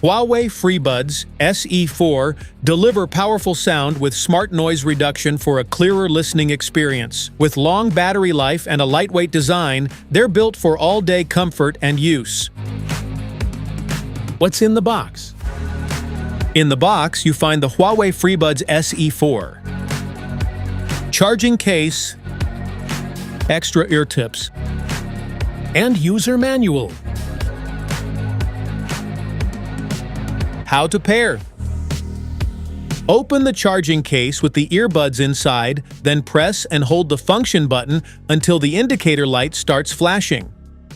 Huawei FreeBuds SE4 deliver powerful sound with smart noise reduction for a clearer listening experience. With long battery life and a lightweight design, they're built for all-day comfort and use. What's in the box? In the box, you find the Huawei FreeBuds SE4. Charging case, extra ear tips, and user manual. How to pair. Open the charging case with the earbuds inside, then press and hold the function button until the indicator light starts flashing.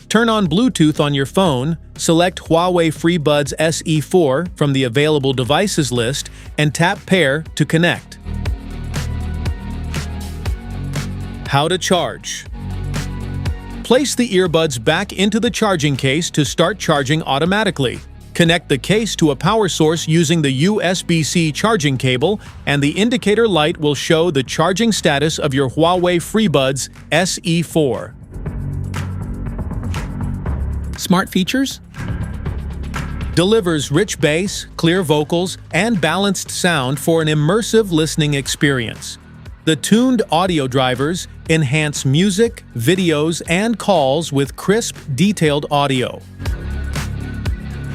Turn on Bluetooth on your phone, select Huawei FreeBuds SE4 from the available devices list, and tap Pair to connect. How to charge. Place the earbuds back into the charging case to start charging automatically. Connect the case to a power source using the USB-C charging cable, and the indicator light will show the charging status of your Huawei FreeBuds SE4. Smart features? Delivers rich bass, clear vocals, and balanced sound for an immersive listening experience. The tuned audio drivers enhance music, videos, and calls with crisp, detailed audio.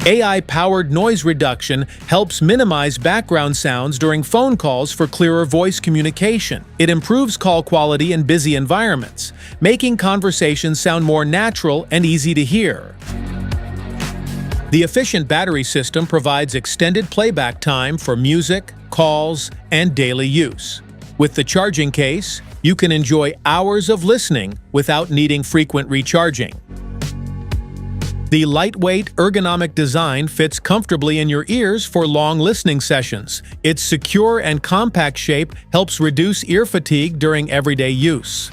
AI-powered noise reduction helps minimize background sounds during phone calls for clearer voice communication. It improves call quality in busy environments, making conversations sound more natural and easy to hear. The efficient battery system provides extended playback time for music, calls, and daily use. With the charging case, you can enjoy hours of listening without needing frequent recharging. The lightweight, ergonomic design fits comfortably in your ears for long listening sessions. Its secure and compact shape helps reduce ear fatigue during everyday use.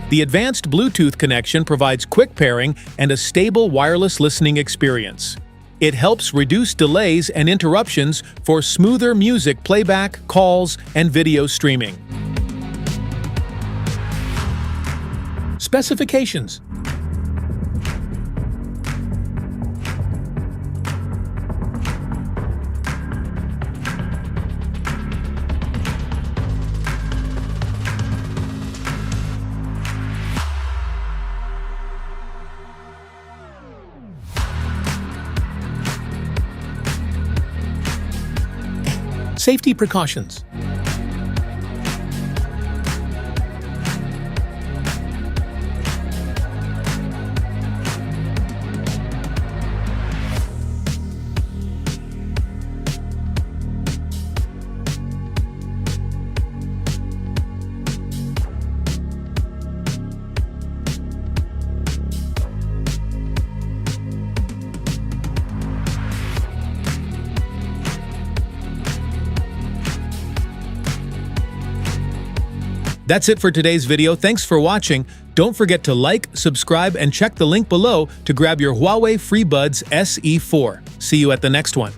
The advanced Bluetooth connection provides quick pairing and a stable wireless listening experience. It helps reduce delays and interruptions for smoother music playback, calls, and video streaming. Specifications. Safety precautions. That's it for today's video. Thanks for watching. Don't forget to like, subscribe, and check the link below to grab your Huawei FreeBuds SE4. See you at the next one.